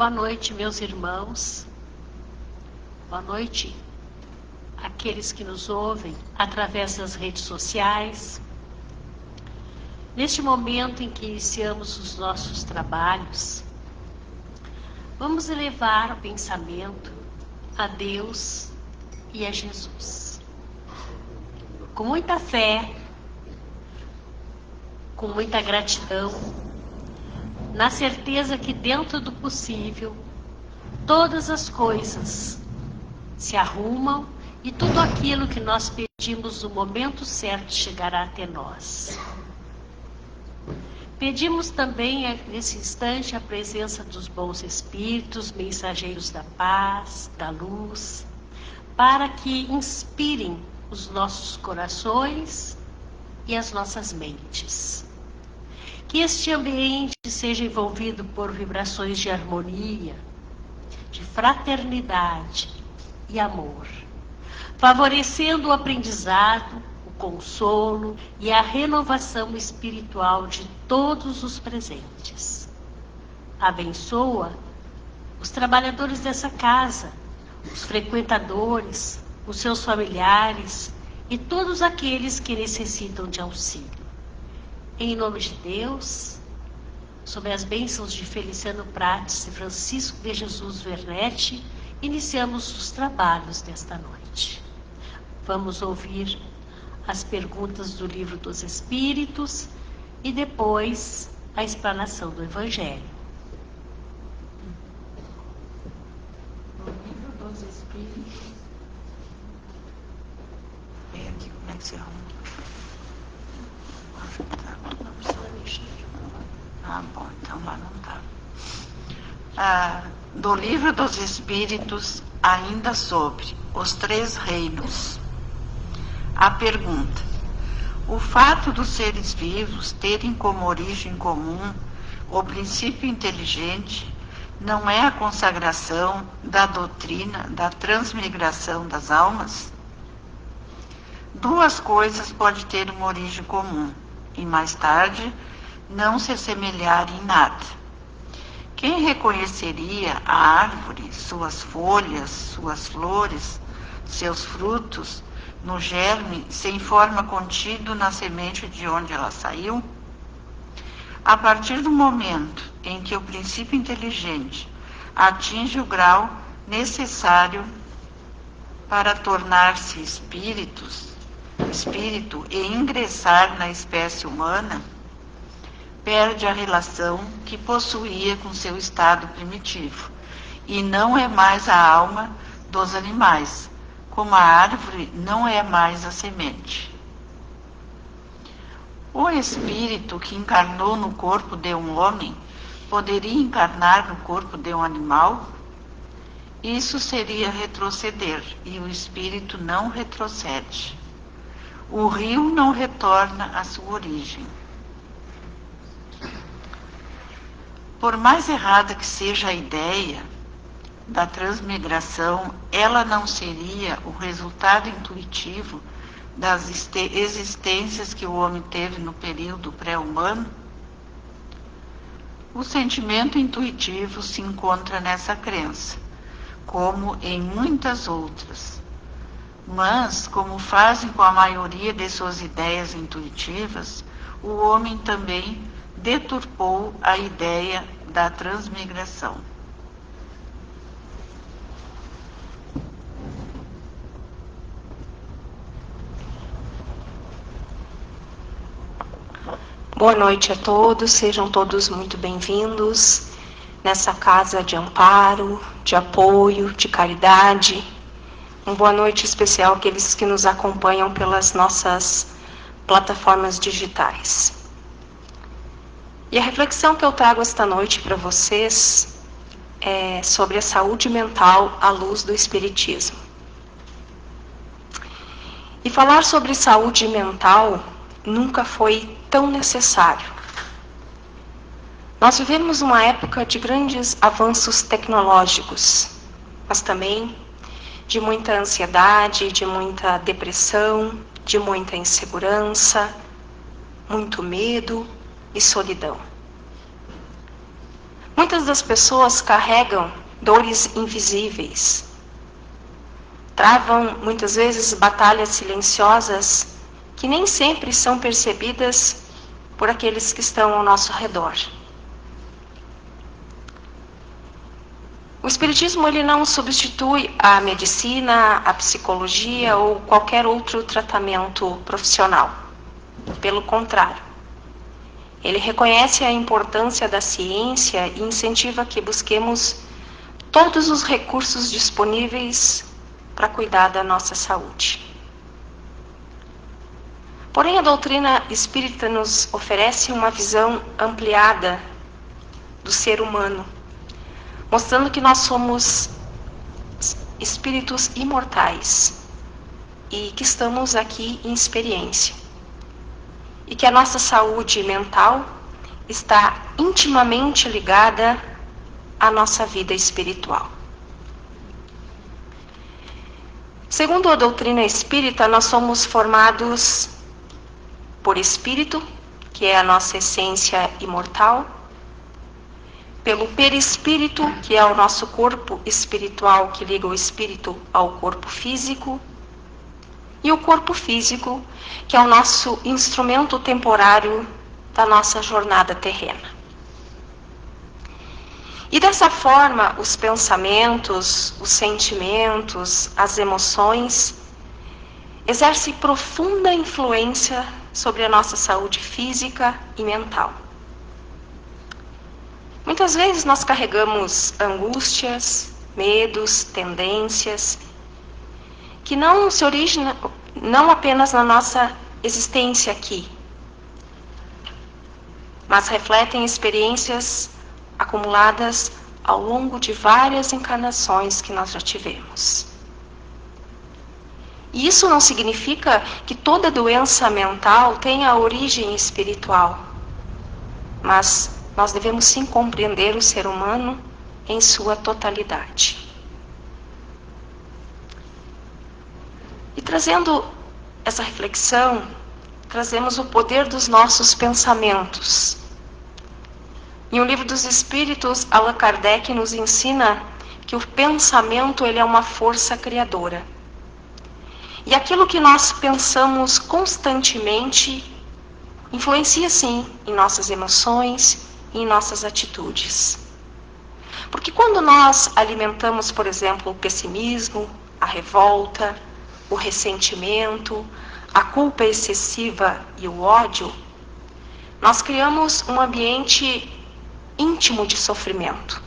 boa noite, meus irmãos. Boa noite àqueles que nos ouvem através das redes sociais. Neste momento em que iniciamos os nossos trabalhos, vamos elevar o pensamento a Deus e a Jesus. Com muita fé, com muita gratidão, na certeza que dentro do possível, todas as coisas se arrumam e tudo aquilo que nós pedimos no momento certo chegará até nós. Pedimos também, nesse instante, a presença dos bons espíritos, mensageiros da paz, da luz, para que inspirem os nossos corações e as nossas mentes. Que este ambiente seja envolvido por vibrações de harmonia, de fraternidade e amor, favorecendo o aprendizado, o consolo e a renovação espiritual de todos os presentes. Abençoa os trabalhadores dessa casa, os frequentadores, os seus familiares e todos aqueles que necessitam de auxílio. Em nome de Deus, sob as bênçãos de Feliciano Prates e Francisco de Jesus Werneck, iniciamos os trabalhos desta noite. Vamos ouvir as perguntas do Livro dos Espíritos e depois a explanação do Evangelho. No Livro dos Espíritos. Vem aqui como é que se arruma. Ah, bom, então lá não tá. Do Livro dos Espíritos, ainda sobre os 3 reinos. A pergunta: o fato dos seres vivos terem como origem comum o princípio inteligente não é a consagração da doutrina da transmigração das almas? 2 coisas podem ter uma origem comum e mais tarde não se assemelhar em nada. Quem reconheceria a árvore, suas folhas, suas flores, seus frutos, no germe, sem forma contido na semente de onde ela saiu? A partir do momento em que o princípio inteligente atinge o grau necessário para tornar-se espírito e ingressar na espécie humana, perde a relação que possuía com seu estado primitivo, e não é mais a alma dos animais, como a árvore não é mais a semente. O espírito que encarnou no corpo de um homem poderia encarnar no corpo de um animal? Isso seria retroceder, e o espírito não retrocede. O rio não retorna à sua origem. Por mais errada que seja a ideia da transmigração, ela não seria o resultado intuitivo das existências que o homem teve no período pré-humano? O sentimento intuitivo se encontra nessa crença, como em muitas outras. Mas, como fazem com a maioria de suas ideias intuitivas, o homem também deturpou a ideia da transmigração. Boa noite a todos, sejam todos muito bem-vindos nessa casa de amparo, de apoio, de caridade. Uma boa noite especial àqueles que nos acompanham pelas nossas plataformas digitais. E a reflexão que eu trago esta noite para vocês é sobre a saúde mental à luz do Espiritismo. E falar sobre saúde mental nunca foi tão necessário. Nós vivemos uma época de grandes avanços tecnológicos, mas também de muita ansiedade, de muita depressão, de muita insegurança, muito medo e solidão. Muitas das pessoas carregam dores invisíveis, travam muitas vezes batalhas silenciosas que nem sempre são percebidas por aqueles que estão ao nosso redor. O Espiritismo ele não substitui a medicina, a psicologia ou qualquer outro tratamento profissional. Pelo contrário, ele reconhece a importância da ciência e incentiva que busquemos todos os recursos disponíveis para cuidar da nossa saúde. Porém, a doutrina espírita nos oferece uma visão ampliada do ser humano, mostrando que nós somos espíritos imortais e que estamos aqui em experiência. E que a nossa saúde mental está intimamente ligada à nossa vida espiritual. Segundo a doutrina espírita, nós somos formados por espírito, que é a nossa essência imortal, pelo perispírito, que é o nosso corpo espiritual, que liga o espírito ao corpo físico, e o corpo físico, que é o nosso instrumento temporário da nossa jornada terrena. E dessa forma, os pensamentos, os sentimentos, as emoções exercem profunda influência sobre a nossa saúde física e mental. Muitas vezes nós carregamos angústias, medos, tendências, que não se originam não apenas na nossa existência aqui, mas refletem experiências acumuladas ao longo de várias encarnações que nós já tivemos. E isso não significa que toda doença mental tenha origem espiritual, mas nós devemos sim compreender o ser humano em sua totalidade. E trazendo essa reflexão, trazemos o poder dos nossos pensamentos. Em O Livro dos Espíritos, Allan Kardec nos ensina que o pensamento ele é uma força criadora. E aquilo que nós pensamos constantemente influencia sim em nossas emoções e em nossas atitudes. Porque quando nós alimentamos, por exemplo, o pessimismo, a revolta, o ressentimento, a culpa excessiva e o ódio, nós criamos um ambiente íntimo de sofrimento.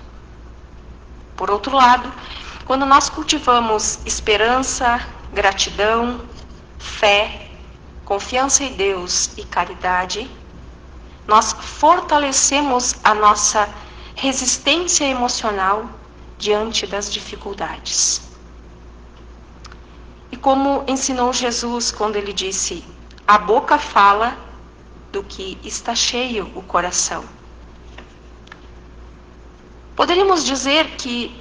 Por outro lado, quando nós cultivamos esperança, gratidão, fé, confiança em Deus e caridade, nós fortalecemos a nossa resistência emocional diante das dificuldades. E como ensinou Jesus quando ele disse, a boca fala do que está cheio o coração. Poderíamos dizer que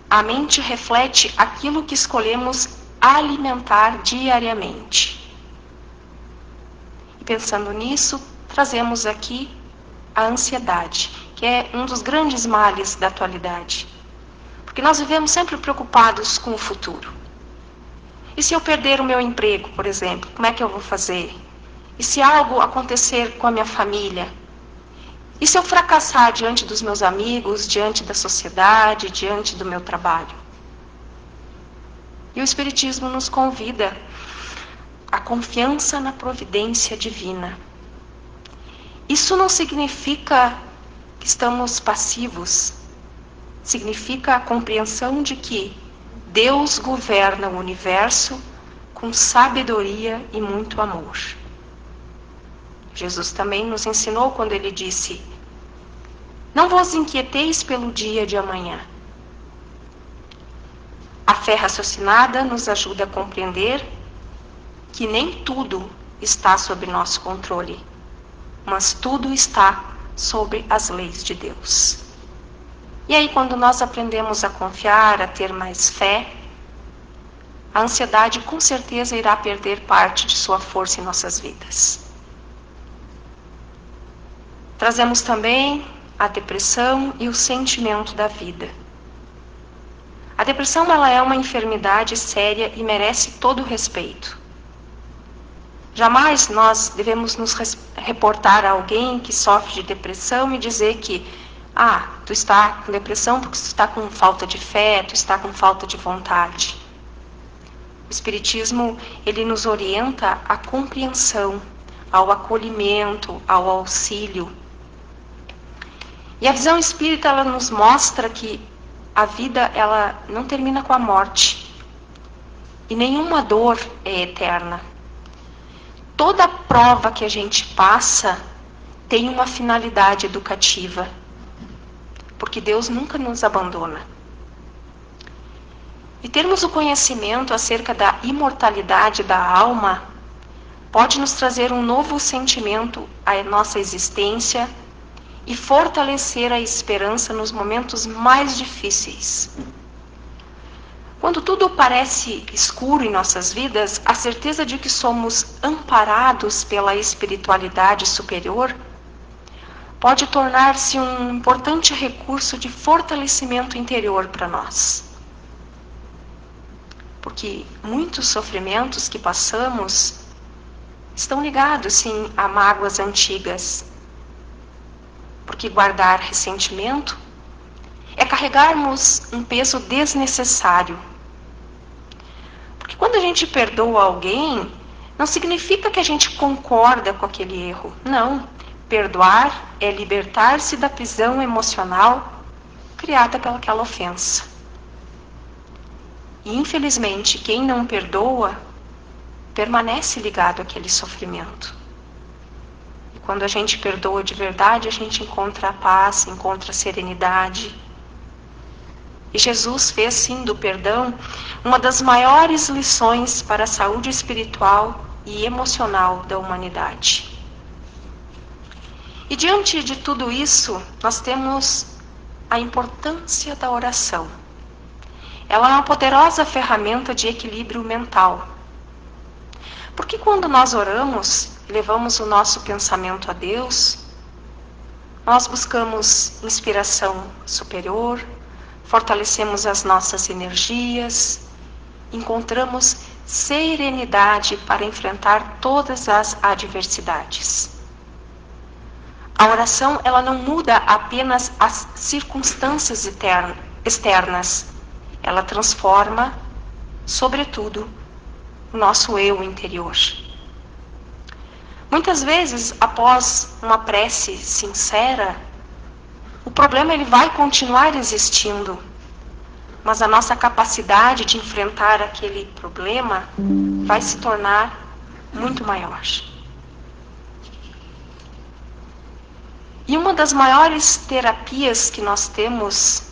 a mente reflete aquilo que escolhemos alimentar diariamente. E pensando nisso, trazemos aqui a ansiedade, que é um dos grandes males da atualidade. Porque nós vivemos sempre preocupados com o futuro. E se eu perder o meu emprego, por exemplo, como é que eu vou fazer? E se algo acontecer com a minha família? E se eu fracassar diante dos meus amigos, diante da sociedade, diante do meu trabalho? E o Espiritismo nos convida à confiança na providência divina. Isso não significa que estamos passivos. Significa a compreensão de que Deus governa o universo com sabedoria e muito amor. Jesus também nos ensinou quando ele disse, não vos inquieteis pelo dia de amanhã. A fé raciocinada nos ajuda a compreender que nem tudo está sob nosso controle, mas tudo está sob as leis de Deus. E aí, quando nós aprendemos a confiar, a ter mais fé, a ansiedade com certeza irá perder parte de sua força em nossas vidas. Trazemos também a depressão e o sentimento da vida. A depressão, ela é uma enfermidade séria e merece todo o respeito. Jamais nós devemos nos reportar a alguém que sofre de depressão e dizer que tu está com depressão porque tu está com falta de fé, tu está com falta de vontade. O Espiritismo, ele nos orienta à compreensão, ao acolhimento, ao auxílio. E a visão espírita, ela nos mostra que a vida, ela não termina com a morte. E nenhuma dor é eterna. Toda prova que a gente passa tem uma finalidade educativa. Porque Deus nunca nos abandona. E termos o conhecimento acerca da imortalidade da alma pode nos trazer um novo sentimento à nossa existência e fortalecer a esperança nos momentos mais difíceis. Quando tudo parece escuro em nossas vidas, a certeza de que somos amparados pela espiritualidade superior pode tornar-se um importante recurso de fortalecimento interior para nós. Porque muitos sofrimentos que passamos estão ligados, sim, a mágoas antigas. Porque guardar ressentimento é carregarmos um peso desnecessário. Porque quando a gente perdoa alguém, não significa que a gente concorda com aquele erro. Não. Perdoar é libertar-se da prisão emocional criada pelaquela ofensa. E, infelizmente, quem não perdoa permanece ligado àquele sofrimento. E quando a gente perdoa de verdade, a gente encontra a paz, encontra a serenidade. E Jesus fez, sim, do perdão uma das maiores lições para a saúde espiritual e emocional da humanidade. E diante de tudo isso, nós temos a importância da oração. Ela é uma poderosa ferramenta de equilíbrio mental. Porque quando nós oramos, levamos o nosso pensamento a Deus, nós buscamos inspiração superior, fortalecemos as nossas energias, encontramos serenidade para enfrentar todas as adversidades. A oração, ela não muda apenas as circunstâncias externas, ela transforma, sobretudo, o nosso eu interior. Muitas vezes, após uma prece sincera, o problema ele vai continuar existindo, mas a nossa capacidade de enfrentar aquele problema vai se tornar muito maior. E uma das maiores terapias que nós temos,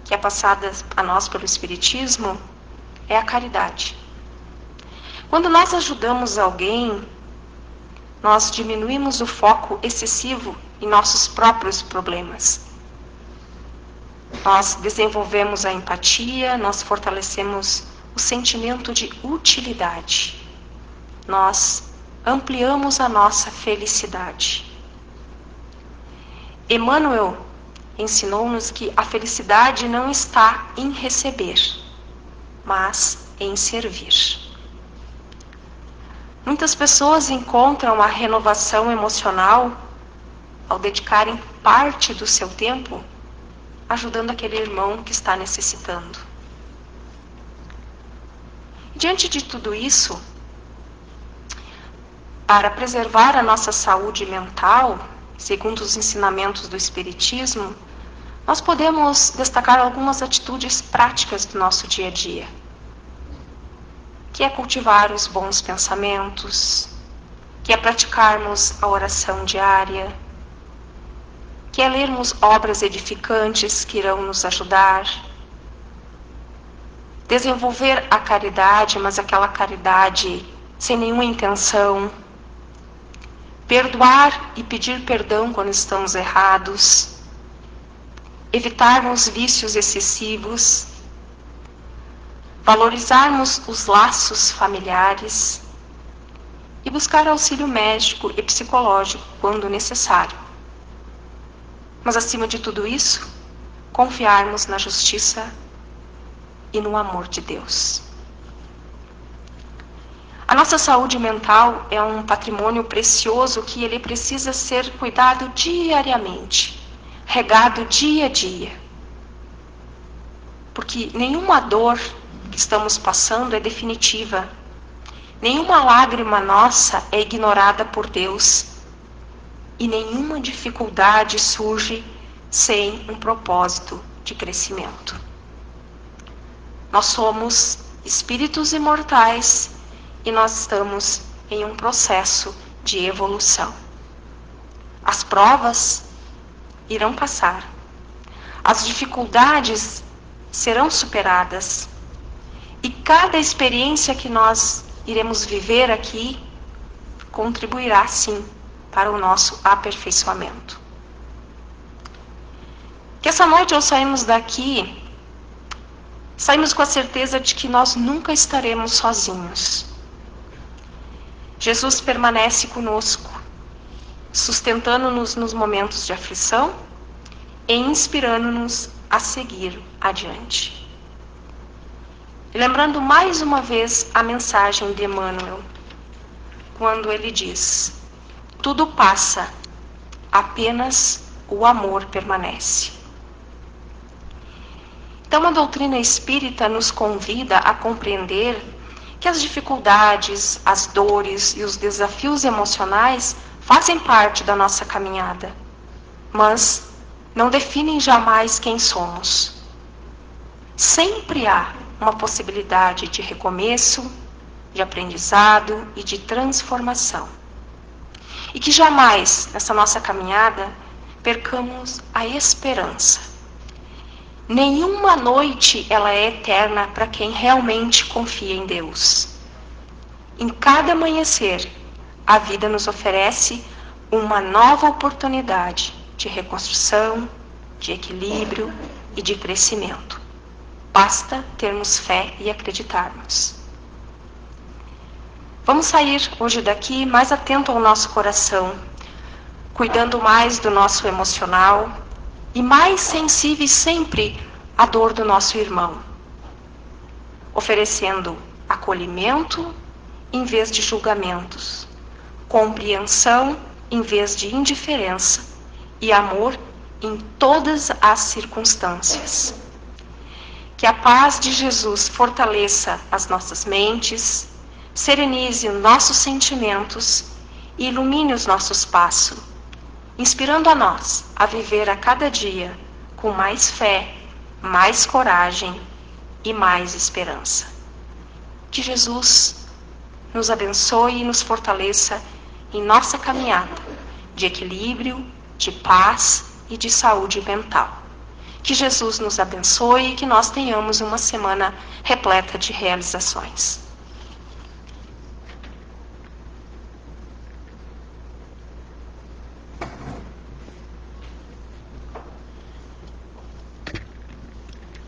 que é passada a nós pelo Espiritismo, é a caridade. Quando nós ajudamos alguém, nós diminuímos o foco excessivo em nossos próprios problemas. Nós desenvolvemos a empatia, nós fortalecemos o sentimento de utilidade. Nós ampliamos a nossa felicidade. Emmanuel ensinou-nos que a felicidade não está em receber, mas em servir. Muitas pessoas encontram a renovação emocional ao dedicarem parte do seu tempo ajudando aquele irmão que está necessitando. Diante de tudo isso, para preservar a nossa saúde mental, segundo os ensinamentos do Espiritismo, nós podemos destacar algumas atitudes práticas do nosso dia a dia, que é cultivar os bons pensamentos, que é praticarmos a oração diária, que é lermos obras edificantes que irão nos ajudar, desenvolver a caridade, mas aquela caridade sem nenhuma intenção, perdoar e pedir perdão quando estamos errados, evitarmos vícios excessivos, valorizarmos os laços familiares e buscar auxílio médico e psicológico quando necessário. mas acima de tudo isso, confiarmos na justiça e no amor de Deus. A nossa saúde mental é um patrimônio precioso que ele precisa ser cuidado diariamente, regado dia a dia. Porque nenhuma dor que estamos passando é definitiva. Nenhuma lágrima nossa é ignorada por Deus. E nenhuma dificuldade surge sem um propósito de crescimento. Nós somos espíritos imortais e nós estamos em um processo de evolução. As provas irão passar. As dificuldades serão superadas. E cada experiência que nós iremos viver aqui contribuirá, sim, para o nosso aperfeiçoamento. Que essa noite ao sairmos daqui, saímos com a certeza de que nós nunca estaremos sozinhos. Jesus permanece conosco, sustentando-nos nos momentos de aflição e inspirando-nos a seguir adiante. E lembrando mais uma vez a mensagem de Emmanuel, quando ele diz: tudo passa, apenas o amor permanece. Então a doutrina espírita nos convida a compreender que as dificuldades, as dores e os desafios emocionais fazem parte da nossa caminhada, mas não definem jamais quem somos. Sempre há uma possibilidade de recomeço, de aprendizado e de transformação. E que jamais, nessa nossa caminhada, percamos a esperança. Nenhuma noite ela é eterna para quem realmente confia em Deus. Em cada amanhecer, a vida nos oferece uma nova oportunidade de reconstrução, de equilíbrio e de crescimento. Basta termos fé e acreditarmos. Vamos sair hoje daqui mais atento ao nosso coração, cuidando mais do nosso emocional e mais sensíveis sempre à dor do nosso irmão, oferecendo acolhimento em vez de julgamentos, compreensão em vez de indiferença e amor em todas as circunstâncias. Que a paz de Jesus fortaleça as nossas mentes, serenize os nossos sentimentos e ilumine os nossos passos, inspirando a nós a viver a cada dia com mais fé, mais coragem e mais esperança. Que Jesus nos abençoe e nos fortaleça em nossa caminhada de equilíbrio, de paz e de saúde mental. Que Jesus nos abençoe e que nós tenhamos uma semana repleta de realizações.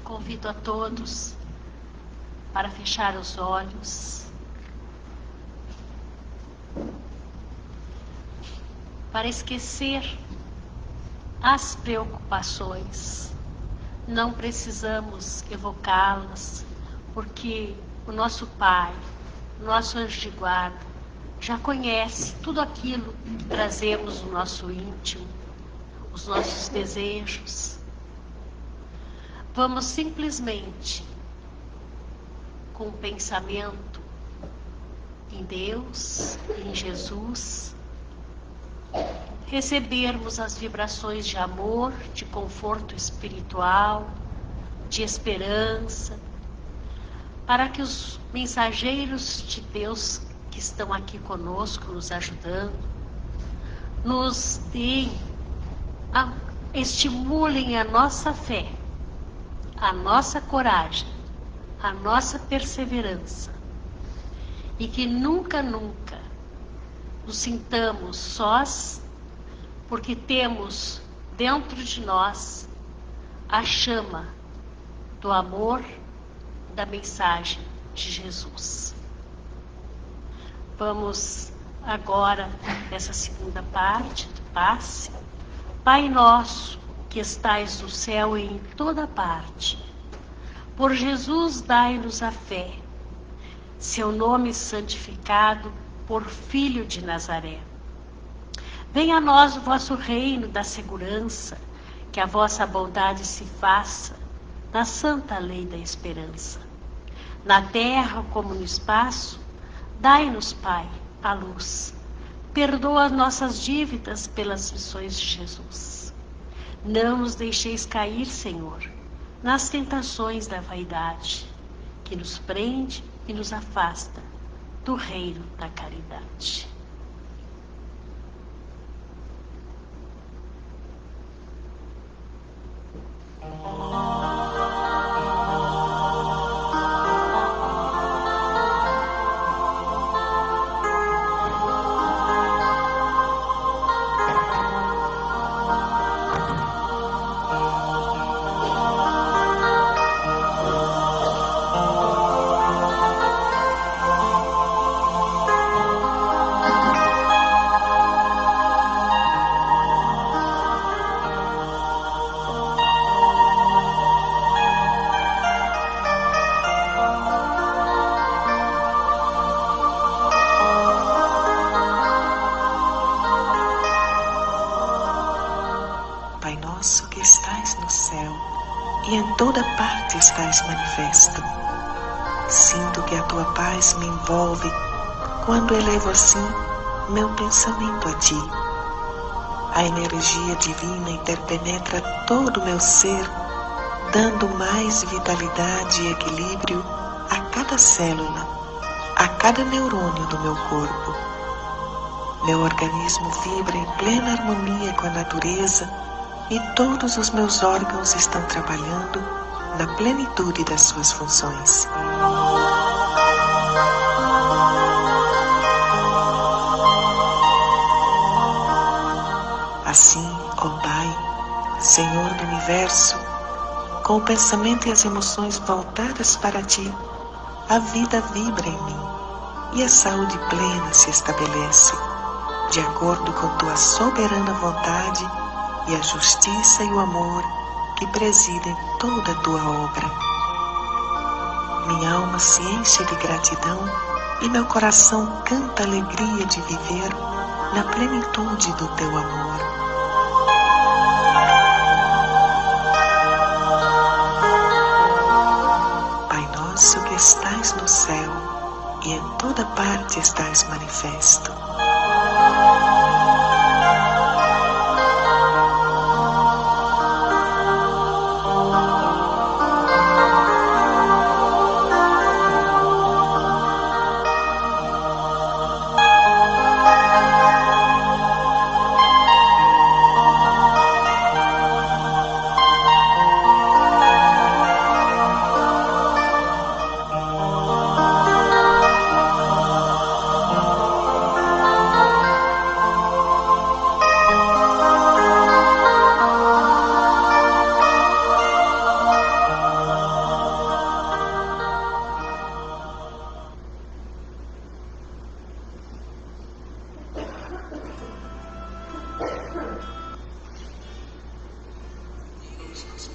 Convido a todos para fechar os olhos, para esquecer as preocupações. Não precisamos evocá-las, porque o nosso Pai, o nosso anjo de guarda, já conhece tudo aquilo que trazemos no nosso íntimo, os nossos desejos. Vamos simplesmente, com o pensamento em Deus, em Jesus, recebermos as vibrações de amor, de conforto espiritual, de esperança, para que os mensageiros de Deus que estão aqui conosco, nos ajudando, nos deem, estimulem a nossa fé, a nossa coragem, a nossa perseverança, e que nunca, nunca nos sintamos sós, porque temos dentro de nós a chama do amor, da mensagem de Jesus. Vamos agora, nessa segunda parte do passe. Pai nosso, que estais no céu e em toda parte, por Jesus dai-nos a fé, seu nome santificado por Filho de Nazaré. Venha a nós o vosso reino da segurança, que a vossa bondade se faça na santa lei da esperança. Na terra como no espaço, dai-nos, Pai, a luz. Perdoa as nossas dívidas pelas missões de Jesus. Não nos deixeis cair, Senhor, nas tentações da vaidade, que nos prende e nos afasta do reino da caridade. E em toda parte estás manifesto. Sinto que a tua paz me envolve quando elevo assim meu pensamento a ti. A energia divina interpenetra todo o meu ser, dando mais vitalidade e equilíbrio a cada célula, a cada neurônio do meu corpo. Meu organismo vibra em plena harmonia com a natureza e todos os meus órgãos estão trabalhando na plenitude das suas funções. Assim, ó Pai, Senhor do Universo, com o pensamento e as emoções voltadas para Ti, a vida vibra em mim e a saúde plena se estabelece, de acordo com Tua soberana vontade e a justiça e o amor que presidem toda a Tua obra. Minha alma se enche de gratidão e meu coração canta a alegria de viver na plenitude do Teu amor. Pai nosso que estais no céu e em toda parte estais manifesto.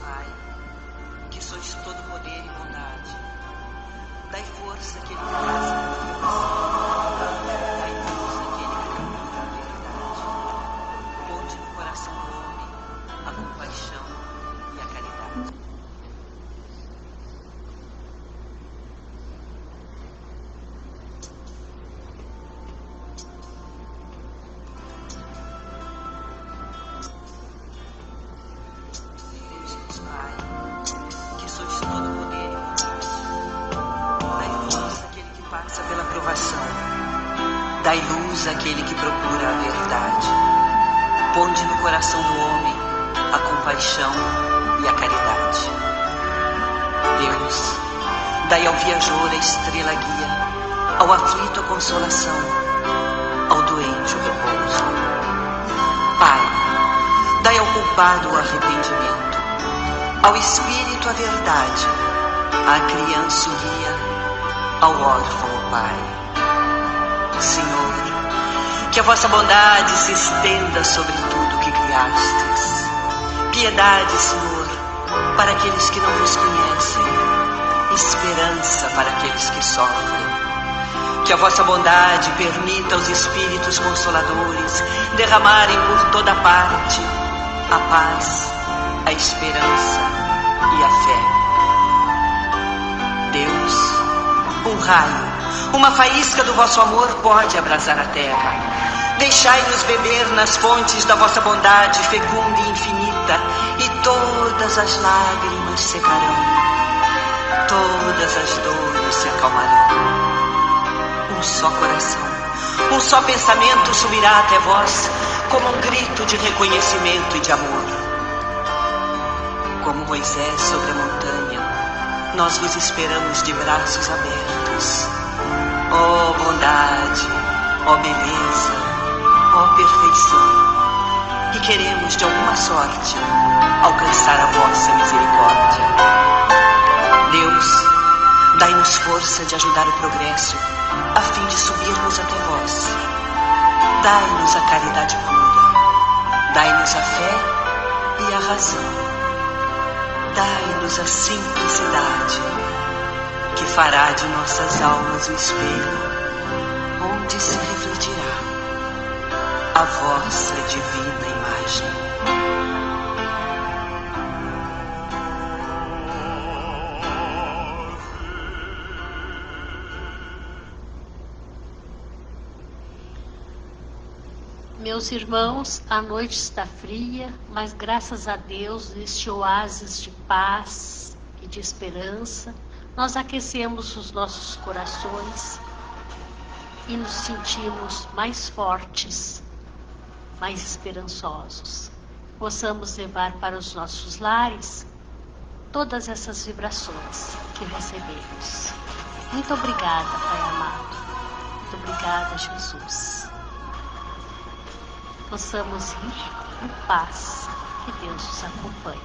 Pai, que sois todo poder e bondade, dai força àquele que traz a confiança, dai luz àquele que procura a verdade, ponde no coração do homem a compaixão e a caridade. Dai luz àquele que procura a verdade. Ponde no coração do homem a compaixão e a caridade. Deus, dai ao viajor a estrela guia, ao aflito a consolação, ao doente o repouso. Pai, dai ao culpado o arrependimento, ao espírito a verdade, à criança o guia, ao órfão o Pai. Senhor, que a vossa bondade se estenda sobre tudo que criastes, Piedade, Senhor, para aqueles que não vos conhecem. Esperança para aqueles que sofrem. Que a vossa bondade permita aos Espíritos Consoladores derramarem por toda parte a paz, a esperança e a fé. Deus, um raio, uma faísca do vosso amor pode abrasar a terra. Deixai-nos beber nas fontes da vossa bondade fecunda e infinita, e todas as lágrimas secarão, todas as dores se acalmarão. Um só coração, um só pensamento subirá até vós, como um grito de reconhecimento e de amor. Como Moisés sobre a montanha, nós vos esperamos de braços abertos. Ó bondade, ó beleza, ó perfeição, e queremos de alguma sorte alcançar a vossa misericórdia. Deus, dai-nos força de ajudar o progresso, a fim de subirmos até vós. Dai-nos a caridade pura, dai-nos a fé e a razão. Dai-nos a simplicidade, que fará de nossas almas o espelho, onde se refletirá a vossa divina imagem. Meus irmãos, a noite está fria, mas graças a Deus, neste oásis de paz e de esperança, nós aquecemos os nossos corações e nos sentimos mais fortes, mais esperançosos. Possamos levar para os nossos lares todas essas vibrações que recebemos. Muito obrigada, Pai amado. Muito obrigada, Jesus. Possamos ir em paz. Que Deus nos acompanhe.